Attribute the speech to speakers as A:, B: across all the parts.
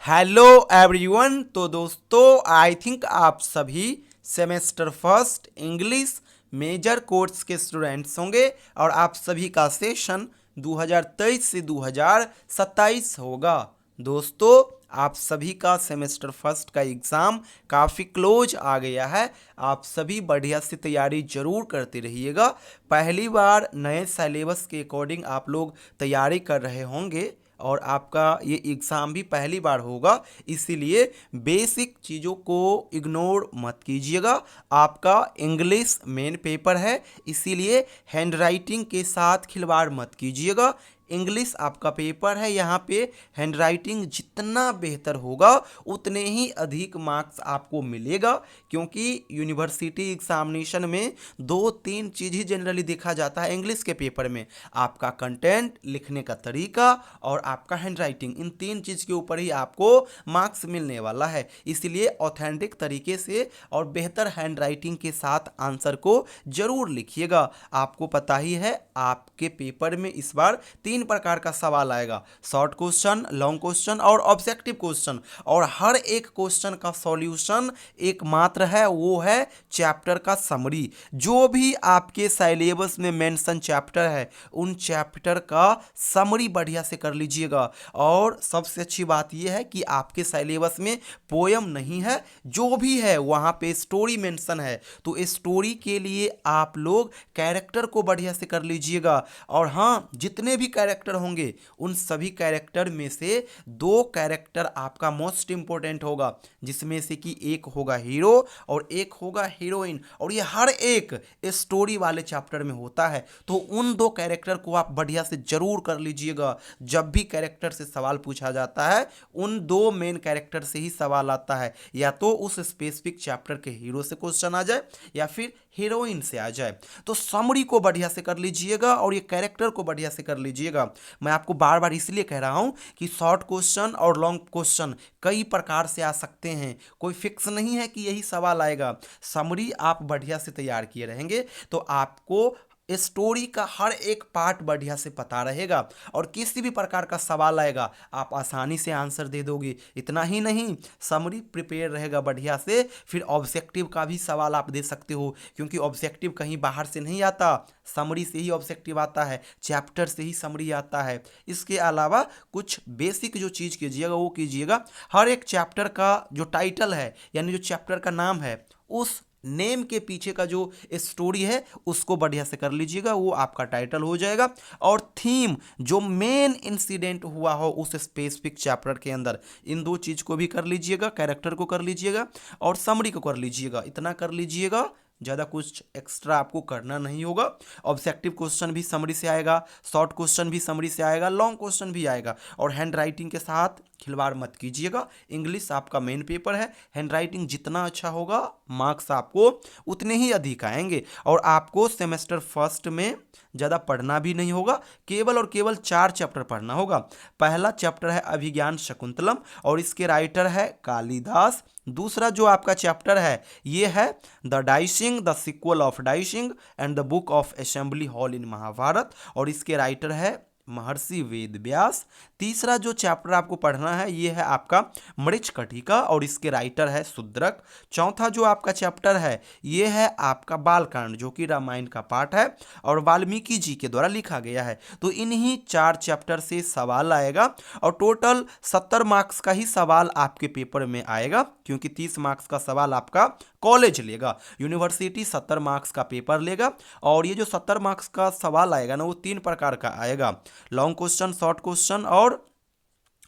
A: Hello everyone. तो दोस्तों आई think आप सभी semester first English major course के स्टूडेंट्स होंगे और आप सभी का सेशन 2023 से 2027 होगा। दोस्तों आप सभी का सेमेस्टर फर्स्ट का एग्ज़ाम काफ़ी क्लोज आ गया है। आप सभी बढ़िया से तैयारी जरूर करते रहिएगा। पहली बार नए सिलेबस के अकॉर्डिंग आप लोग तैयारी कर रहे होंगे और आपका ये एग्ज़ाम भी पहली बार होगा, इसीलिए बेसिक चीज़ों को इग्नोर मत कीजिएगा। आपका इंग्लिश मेन पेपर है, इसीलिए हैंडराइटिंग के साथ खिलवाड़ मत कीजिएगा। इंग्लिश आपका पेपर है, यहाँ पे हैंडराइटिंग जितना बेहतर होगा उतने ही अधिक मार्क्स आपको मिलेगा, क्योंकि यूनिवर्सिटी एग्जामिनेशन में 2-3 चीज़ ही जनरली देखा जाता है इंग्लिश के पेपर में। आपका कंटेंट, लिखने का तरीका और आपका हैंडराइटिंग, इन 3 चीज़ के ऊपर ही आपको मार्क्स मिलने वाला है। इसलिए ऑथेंटिक तरीके से और बेहतर हैंडराइटिंग के साथ आंसर को जरूर लिखिएगा। आपको पता ही है आपके पेपर में इस बार 3 प्रकार का सवाल आएगा: शॉर्ट क्वेश्चन, लॉन्ग क्वेश्चन और ऑब्जेक्टिव क्वेश्चन। और हर एक क्वेश्चन का सॉल्यूशन एकमात्र है, वो है चैप्टर का समरी। जो भी आपके सिलेबस में मेंशन चैप्टर है उन चैप्टर का समरी बढ़िया से कर लीजिएगा। और सबसे अच्छी बात यह है कि आपके सिलेबस में पोयम नहीं है, जो भी है वहाँ पे स्टोरी मेंशन है, तो स्टोरी के लिए आप लोग कैरेक्टर को बढ़िया से कर लीजिएगा। और हाँ, जितने भी कैरेक्टर होंगे उन सभी कैरेक्टर में से 2 कैरेक्टर आपका मोस्ट इंपॉर्टेंट होगा, जिसमें से कि एक होगा हीरो और एक होगा हीरोइन, और ये हर एक स्टोरी वाले चैप्टर में होता है। तो उन 2 कैरेक्टर को आप बढ़िया से जरूर कर लीजिएगा। जब भी कैरेक्टर से सवाल पूछा जाता है उन 2 मेन कैरेक्टर से ही सवाल आता है, या तो उस स्पेसिफिक चैप्टर के हीरो से क्वेश्चन आ जाए या फिर हीरोइन से आ जाए। तो समरी को बढ़िया से कर लीजिएगा और ये कैरेक्टर को बढ़िया से कर लीजिएगा। मैं आपको बार बार इसलिए कह रहा हूं कि शॉर्ट क्वेश्चन और लॉन्ग क्वेश्चन कई प्रकार से आ सकते हैं, कोई फिक्स नहीं है कि यही सवाल आएगा। समरी आप बढ़िया से तैयार किए रहेंगे तो आपको स्टोरी का हर एक पार्ट बढ़िया से पता रहेगा और किसी भी प्रकार का सवाल आएगा आप आसानी से आंसर दे दोगे। इतना ही नहीं, समरी प्रिपेयर रहेगा बढ़िया से, फिर ऑब्जेक्टिव का भी सवाल आप दे सकते हो, क्योंकि ऑब्जेक्टिव कहीं बाहर से नहीं आता, समरी से ही ऑब्जेक्टिव आता है, चैप्टर से ही समरी आता है। इसके अलावा कुछ बेसिक जो चीज़ कीजिएगा वो कीजिएगा, हर एक चैप्टर का जो टाइटल है यानी जो चैप्टर का नाम है उस नेम के पीछे का जो स्टोरी है उसको बढ़िया से कर लीजिएगा, वो आपका टाइटल हो जाएगा। और थीम, जो मेन इंसिडेंट हुआ हो उस स्पेसिफिक चैप्टर के अंदर, इन 2 चीज़ को भी कर लीजिएगा, कैरेक्टर को कर लीजिएगा और समरी को कर लीजिएगा। इतना कर लीजिएगा, ज़्यादा कुछ एक्स्ट्रा आपको करना नहीं होगा। ऑब्जेक्टिव क्वेश्चन भी समरी से आएगा, शॉर्ट क्वेश्चन भी समरी से आएगा, लॉन्ग क्वेश्चन भी आएगा। और हैंड राइटिंग के साथ खिलवाड़ मत कीजिएगा। इंग्लिश आपका मेन पेपर है, हैंड राइटिंग जितना अच्छा होगा मार्क्स आपको उतने ही अधिक आएंगे। और आपको सेमेस्टर फर्स्ट में ज़्यादा पढ़ना भी नहीं होगा, केवल और केवल 4 चैप्टर पढ़ना होगा। पहला चैप्टर है अभिज्ञान शकुंतलम और इसके राइटर है कालिदास। दूसरा जो आपका चैप्टर है ये है the dicing, the sequel of dicing and the book of assembly hall in Mahabharata, और इसके राइटर है महर्षि वेद व्यास। तीसरा जो चैप्टर आपको पढ़ना है ये है आपका मृच्छकटिका और इसके राइटर है शूद्रक। चौथा जो आपका चैप्टर है ये है आपका बालकांड, जो कि रामायण का पार्ट है और वाल्मीकि जी के द्वारा लिखा गया है। तो इन्हीं 4 चैप्टर से सवाल आएगा और टोटल 70 मार्क्स का ही सवाल आपके पेपर में आएगा, क्योंकि 30 मार्क्स का सवाल आपका कॉलेज लेगा, यूनिवर्सिटी 70 मार्क्स का पेपर लेगा। और ये जो 70 मार्क्स का सवाल आएगा ना वो 3 प्रकार का आएगा: लॉन्ग क्वेश्चन, शॉर्ट क्वेश्चन और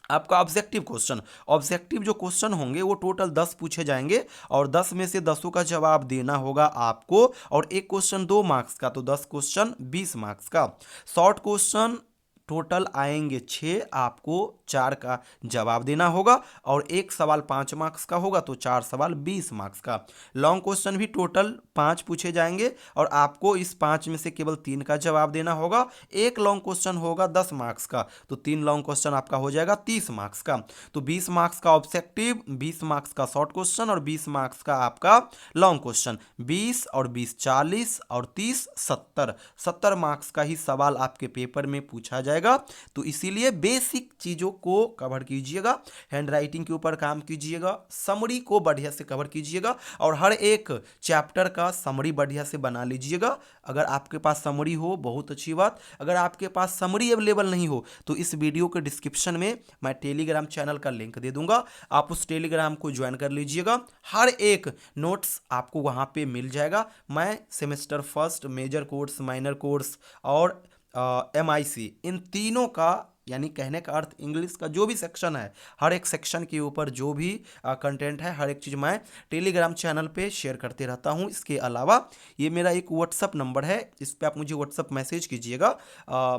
A: आपका ऑब्जेक्टिव क्वेश्चन। ऑब्जेक्टिव जो क्वेश्चन होंगे वो टोटल 10 पूछे जाएंगे और 10 में से 10 का जवाब देना होगा आपको। और एक क्वेश्चन 2 मार्क्स का, तो 10 क्वेश्चन 20 मार्क्स का। शॉर्ट क्वेश्चन टोटल आएंगे 6, आपको 4 का जवाब देना होगा और एक सवाल 5 मार्क्स का होगा, तो 4 सवाल 20 मार्क्स का। लॉन्ग क्वेश्चन भी टोटल 5 पूछे जाएंगे और आपको इस 5 में से केवल 3 का जवाब देना होगा। एक लॉन्ग क्वेश्चन होगा 10 मार्क्स का, तो 3 लॉन्ग क्वेश्चन आपका हो जाएगा 30 मार्क्स का। तो 20 मार्क्स का ऑब्जेक्टिव, 20 मार्क्स का शॉर्ट क्वेश्चन और 20 मार्क्स का आपका लॉन्ग क्वेश्चन। 20 और 20 40 और 30 70 70 मार्क्स का ही सवाल आपके पेपर में पूछा जाएगा। जाएगा। तो इसीलिए बेसिक चीज़ों को कवर कीजिएगा, हैंड राइटिंग के ऊपर काम कीजिएगा, समरी को बढ़िया से कवर कीजिएगा और हर एक चैप्टर का समरी बढ़िया से बना लीजिएगा। अगर आपके पास समरी हो बहुत अच्छी बात, अगर आपके पास समरी अवेलेबल नहीं हो तो इस वीडियो के डिस्क्रिप्शन में मैं टेलीग्राम चैनल का लिंक दे दूंगा, आप उस टेलीग्राम को ज्वाइन कर लीजिएगा। हर एक नोट्स आपको वहां पे मिल जाएगा। मैं semester first, major course, minor course और MIC इन तीनों का, यानी कहने का अर्थ इंग्लिश का जो भी सेक्शन है, हर एक सेक्शन के ऊपर जो भी कंटेंट है, हर एक चीज़ मैं टेलीग्राम चैनल पे शेयर करते रहता हूँ। इसके अलावा ये मेरा एक व्हाट्सअप नंबर है, इस पे आप मुझे व्हाट्सअप मैसेज कीजिएगा।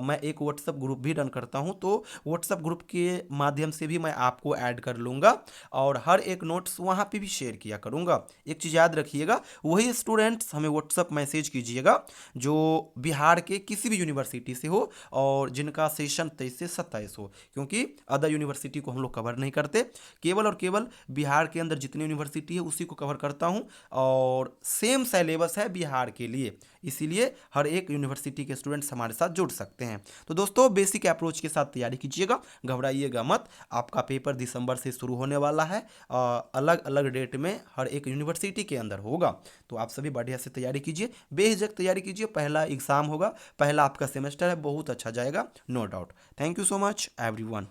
A: मैं एक व्हाट्सअप ग्रुप भी रन करता हूँ, तो व्हाट्सअप ग्रुप के माध्यम से भी मैं आपको ऐड कर लूँगा और हर एक नोट्स वहाँ पे भी शेयर किया करूँगा। एक चीज़ याद रखिएगा, वही स्टूडेंट्स हमें व्हाट्सअप मैसेज कीजिएगा जो बिहार के किसी भी यूनिवर्सिटी से हो और जिनका सेशन 23 से 27 हो, क्योंकि अदर यूनिवर्सिटी को हम लोग कवर नहीं करते, केवल और केवल बिहार के अंदर जितनी यूनिवर्सिटी है उसी को कवर करता हूं और सेम सिलेबस है बिहार के लिए, इसीलिए हर एक यूनिवर्सिटी के स्टूडेंट्स हमारे साथ जुड़ सकते हैं। तो दोस्तों बेसिक अप्रोच के साथ तैयारी कीजिएगा, घबराइएगा मत। आपका पेपर दिसंबर से शुरू होने वाला है, अलग अलग डेट में हर एक यूनिवर्सिटी के अंदर होगा, तो आप सभी बढ़िया से तैयारी कीजिए, बेझिझक तैयारी कीजिए। पहला एग्जाम होगा, पहला आपका सेमेस्टर है, बहुत अच्छा जाएगा, no doubt. Thank you so much everyone.